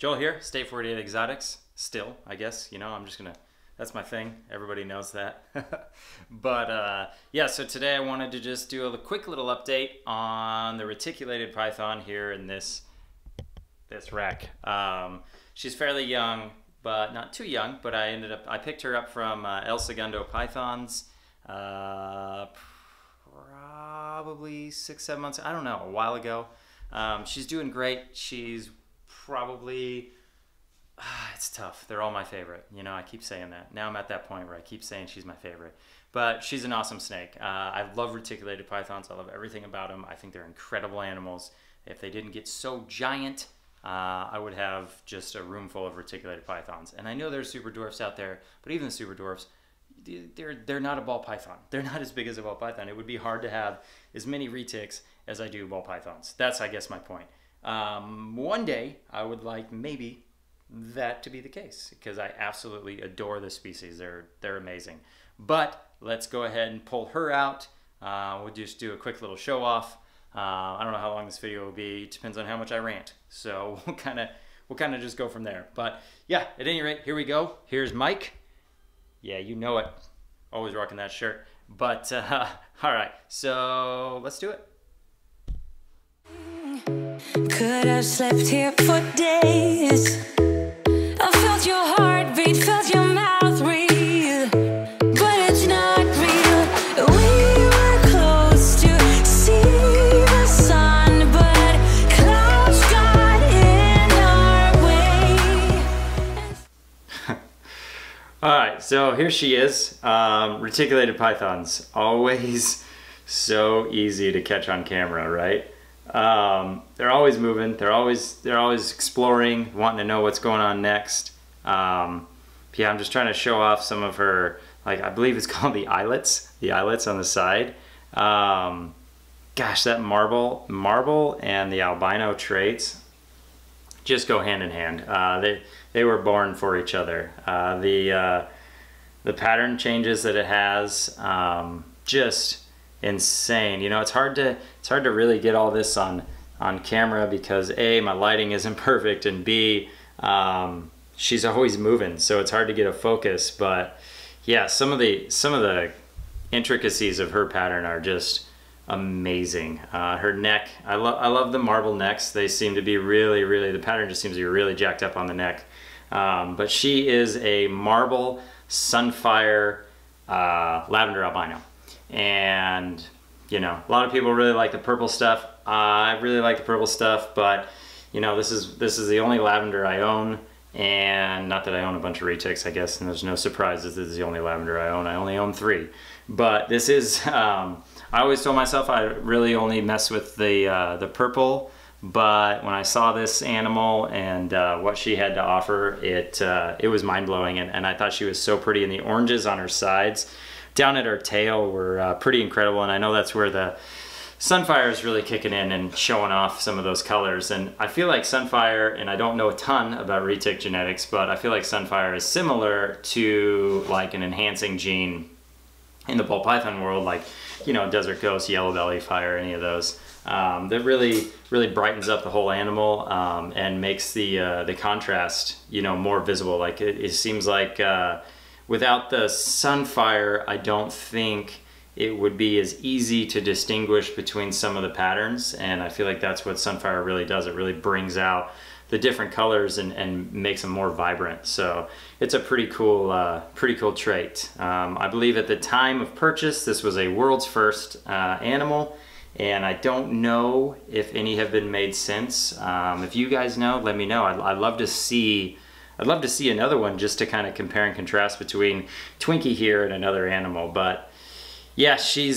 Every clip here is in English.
Joel here, State 48 Exotics. Still, I guess, you know, I'm just gonna, that's my thing. Everybody knows that. But yeah, so today I wanted to just do a quick little update on the reticulated python here in this rack. She's fairly young, but not too young, but I picked her up from El Segundo Pythons, probably 6-7 months, I don't know, a while ago. She's doing great. She's probably, it's tough. They're all my favorite. You know, I keep saying that. Now I'm at that point where I keep saying she's my favorite. But she's an awesome snake. I love reticulated pythons. I love everything about them. I think they're incredible animals. If they didn't get so giant, I would have just a room full of reticulated pythons. And I know there's super dwarfs out there, but even the super dwarfs, they're not a ball python. They're not as big as a ball python. It would be hard to have as many retics as I do ball pythons. That's, I guess, my point. One day, I would like maybe that to be the case because I absolutely adore the species. They're amazing. But let's go ahead and pull her out. We'll just do a quick little show off. I don't know how long this video will be. It depends on how much I rant. So we'll kind of just go from there. But yeah, at any rate, here we go. Here's Mike. Yeah, you know it. Always rocking that shirt. But all right, so let's do it. Could have slept here for days. I felt your heartbeat, felt your mouth breathe, but it's not real. We were close to see the sun, but clouds got in our way. All right, so here she is. Reticulated pythons, always so easy to catch on camera, right? They're always moving. They're always exploring, wanting to know what's going on next. Yeah, I'm just trying to show off some of her, like I believe it's called the eyelets on the side. Gosh, that marble and the albino traits just go hand in hand. They were born for each other. The pattern changes that it has, just insane. You know, it's hard to really get all this on camera because A, my lighting isn't perfect, and B, she's always moving, so it's hard to get a focus. But yeah, some of the intricacies of her pattern are just amazing. Her neck, I love the marble necks. They seem to be really, the pattern just seems to be really jacked up on the neck. But she is a marble sunfire lavender albino. And you know, a lot of people really like the purple stuff. I really like the purple stuff, but you know, this is the only lavender I own, and not that I own a bunch of retics, I guess, and there's no surprises. This is the only lavender I own. I only own 3, but this is. I always told myself I really only mess with the purple, but when I saw this animal and what she had to offer, it was mind blowing, and I thought she was so pretty, and the oranges on her sides down at her tail were pretty incredible, and I know that's where the Sunfire is really kicking in and showing off some of those colors. And I feel like Sunfire, and I don't know a ton about retic genetics, but I feel like Sunfire is similar to like an enhancing gene in the ball python world, like, you know, Desert Ghost, Yellow Belly Fire, any of those. That really brightens up the whole animal and makes the contrast, you know, more visible. Like it seems like without the Sunfire, I don't think it would be as easy to distinguish between some of the patterns, and I feel like that's what Sunfire really does. It really brings out the different colors and makes them more vibrant. So it's a pretty cool trait. I believe at the time of purchase, this was a world's first animal, and I don't know if any have been made since. If you guys know, let me know. I'd love to see another one just to kind of compare and contrast between Twinkie here and another animal. But yeah, she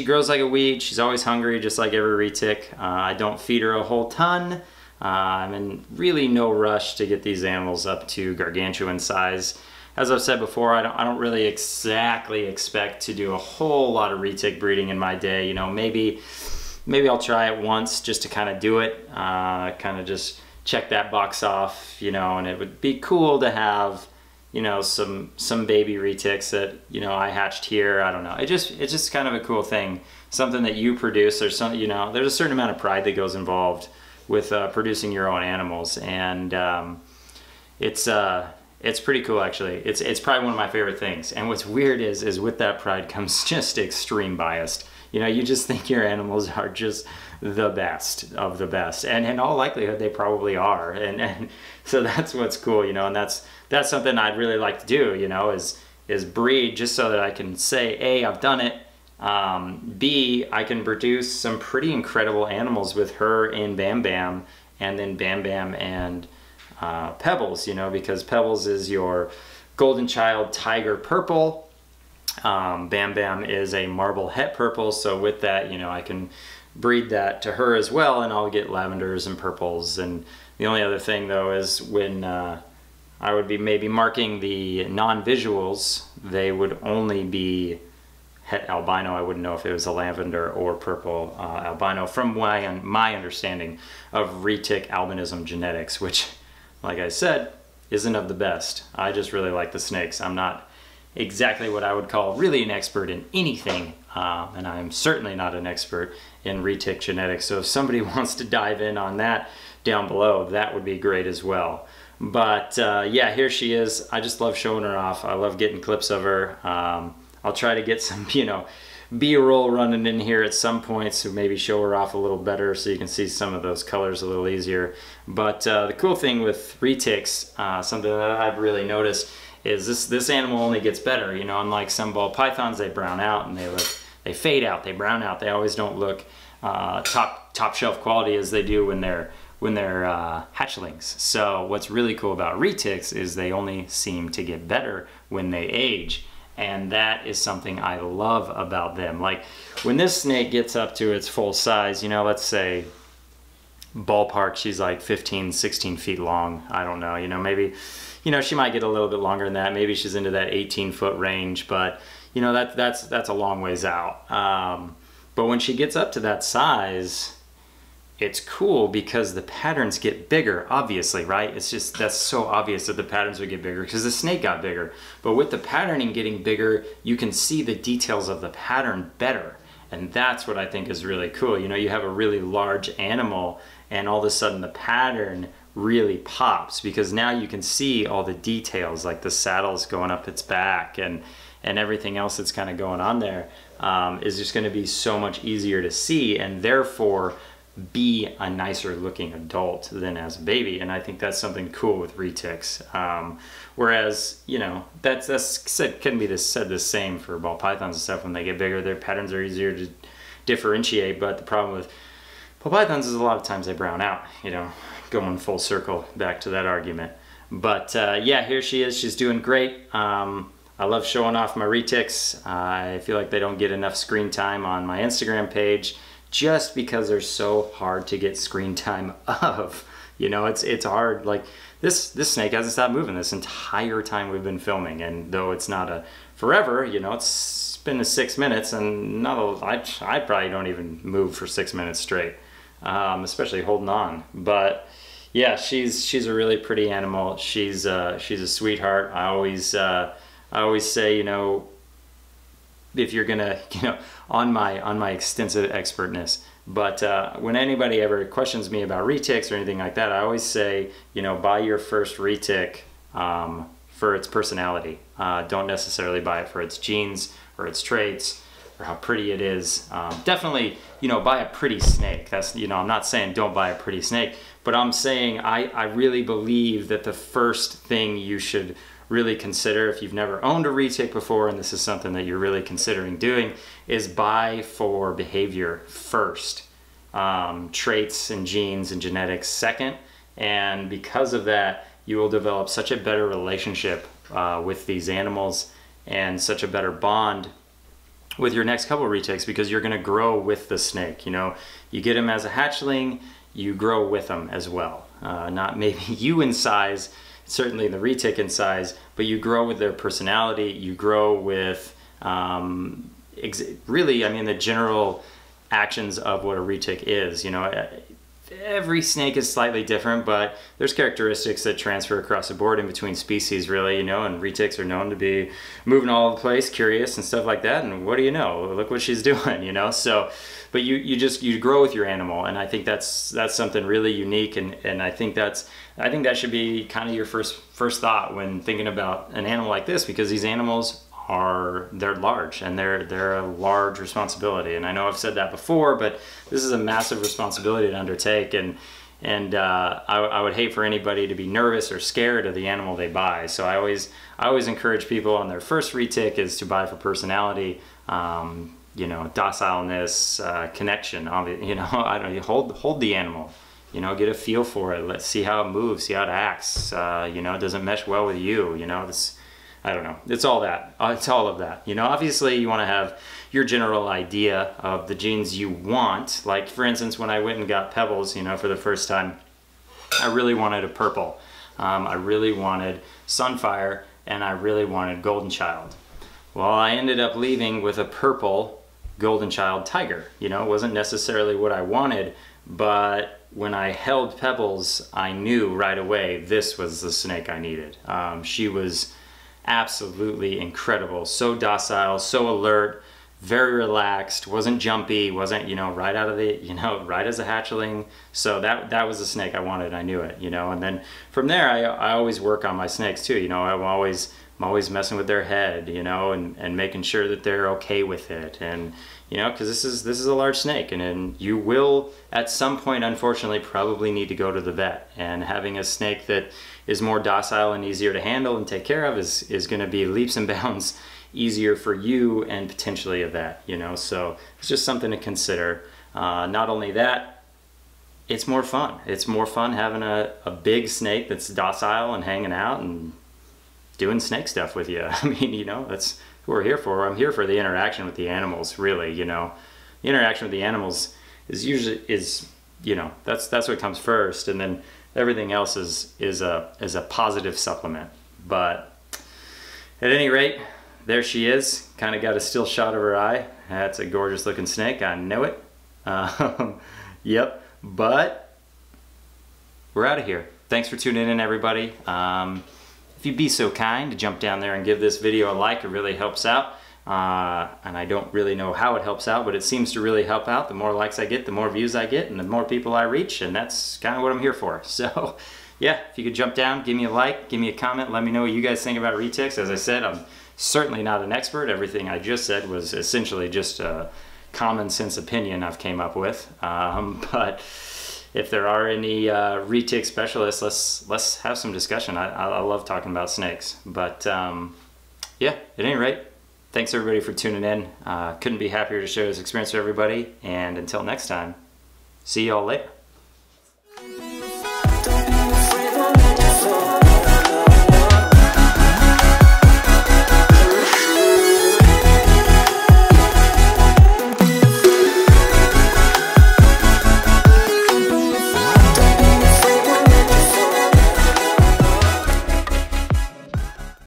grows like a weed. She's always hungry, just like every retic. I don't feed her a whole ton. I'm in really no rush to get these animals up to gargantuan size. As I've said before, I don't really exactly expect to do a whole lot of retic breeding in my day. You know, maybe I'll try it once just to kind of do it, kind of just check that box off, you know, and it would be cool to have, you know, some baby retics that, you know, I hatched here. I don't know. It's just kind of a cool thing, something that you produce. There's some, you know, there's a certain amount of pride that goes involved with producing your own animals, and it's pretty cool actually. It's probably one of my favorite things. And what's weird is with that pride comes just extreme bias. You know, you just think your animals are just the best of the best, and in all likelihood they probably are, and so that's what's cool, you know. And that's something I'd really like to do, you know, is breed just so that I can say, A, I've done it, B, I can produce some pretty incredible animals with her and Bam Bam, and then Bam Bam and Pebbles, you know, because Pebbles is your golden child tiger purple. Bam Bam is a marble het purple, so with that, you know, I can breed that to her as well, and I'll get lavenders and purples. And the only other thing though is when I would be maybe marking the non-visuals, they would only be het albino. I wouldn't know if it was a lavender or purple albino, from my understanding of retic albinism genetics, which, like I said, isn't of the best. I just really like the snakes. I'm not exactly what I would call really an expert in anything, and I'm certainly not an expert in retic genetics. So if somebody wants to dive in on that down below, that would be great as well. But yeah, here she is. I just love showing her off. I love getting clips of her. I'll try to get some, you know, B-roll running in here at some point, so maybe show her off a little better so you can see some of those colors a little easier. But the cool thing with retics, something that I've really noticed, is this animal only gets better. You know, unlike some ball pythons, they brown out and they fade out, they brown out. They always don't look top shelf quality as they do when they're hatchlings. So what's really cool about retics is they only seem to get better when they age. And that is something I love about them. Like when this snake gets up to its full size, you know, let's say ballpark, she's like 15, 16 feet long. I don't know, you know, maybe, you know, she might get a little bit longer than that. Maybe she's into that 18-foot range, but you know, that's a long ways out. But when she gets up to that size, it's cool because the patterns get bigger, obviously, right? It's just, that's so obvious that the patterns would get bigger because the snake got bigger. But with the patterning getting bigger, you can see the details of the pattern better. And that's what I think is really cool. You know, you have a really large animal and all of a sudden the pattern really pops because now you can see all the details, like the saddles going up its back and everything else that's kind of going on there is just gonna be so much easier to see, and therefore be a nicer looking adult than as a baby. And I think that's something cool with retics. Whereas, you know, can be said the same for ball pythons and stuff. When they get bigger, their patterns are easier to differentiate. But the problem with ball pythons is a lot of times they brown out, you know, going full circle back to that argument. But yeah, here she is. She's doing great. I love showing off my retics. I feel like they don't get enough screen time on my Instagram page, just because they're so hard to get screen time of. You know, it's hard. Like this snake hasn't stopped moving this entire time we've been filming, and though it's not a forever, you know, it's been 6 minutes, and I probably don't even move for 6 minutes straight, especially holding on. But yeah, she's a really pretty animal. She's a sweetheart. I always say, you know, if you're gonna, you know, on my extensive expertness, but when anybody ever questions me about retics or anything like that, I always say, you know, buy your first retic for its personality. Don't necessarily buy it for its genes or its traits or how pretty it is. Definitely, you know, buy a pretty snake. That's, you know, I'm not saying don't buy a pretty snake, but I'm saying I really believe that the first thing you should really consider, if you've never owned a retic before and this is something that you're really considering doing, is buy for behavior first. Traits and genes and genetics second. And because of that, you will develop such a better relationship with these animals and such a better bond with your next couple of retics, because you're going to grow with the snake. You know, you get them as a hatchling, you grow with them as well. Not maybe you in size, certainly the retic in size, but you grow with their personality, you grow with really, I mean, the general actions of what a retic is. You know, every snake is slightly different, but there's characteristics that transfer across the board in between species, really, you know, and retics are known to be moving all over the place, curious and stuff like that, and what do you know? Look what she's doing, you know? So, but you grow with your animal, and I think that's something really unique, and I think that should be kind of your first thought when thinking about an animal like this, because these animals they're large, and they're a large responsibility. And I know I've said that before, but this is a massive responsibility to undertake, and I would hate for anybody to be nervous or scared of the animal they buy. So I always encourage people on their first retic is to buy for personality, you know, docileness, connection. You know, I don't hold the animal. You know, get a feel for it. Let's see how it moves, see how it acts. You know, does it mesh well with you? You know, I don't know. It's all that. It's all of that. You know, obviously you want to have your general idea of the genes you want. Like, for instance, when I went and got Pebbles, you know, for the first time, I really wanted a purple. I really wanted Sunfire, and I really wanted Golden Child. Well, I ended up leaving with a purple Golden Child Tiger. You know, it wasn't necessarily what I wanted, but when I held Pebbles, I knew right away this was the snake I needed. She was absolutely incredible, so docile, so alert, very relaxed, wasn't jumpy, wasn't, you know, right out of the, you know, right as a hatchling. So that was the snake I wanted. I knew it, you know. And then from there, I always work on my snakes too, you know. I'm always messing with their head, you know, and making sure that they're okay with it. And you know, because this is a large snake, and you will at some point, unfortunately, probably need to go to the vet. And having a snake that is more docile and easier to handle and take care of is going to be leaps and bounds easier for you and potentially a vet, you know. So it's just something to consider. Not only that, it's more fun. It's more fun having a big snake that's docile and hanging out and doing snake stuff with you. I mean, you know, that's who we're here for. I'm here for the interaction with the animals, really, you know. The interaction with the animals is you know, that's what comes first, and then everything else is a positive supplement. But at any rate, there she is. Kind of got a still shot of her eye. That's a gorgeous looking snake, I know it. Yep, but we're out of here. Thanks for tuning in, everybody. If you'd be so kind to jump down there and give this video a like, it really helps out. And I don't really know how it helps out, but it seems to really help out. The more likes I get, the more views I get, and the more people I reach, and that's kind of what I'm here for. So yeah, if you could jump down, give me a like, give me a comment, let me know what you guys think about retics. As I said, I'm certainly not an expert. Everything I just said was essentially just a common sense opinion I've came up with. But if there are any retic specialists, let's have some discussion. I love talking about snakes. But yeah, at any rate, thanks everybody for tuning in. Couldn't be happier to share this experience with everybody. And until next time, see y'all later.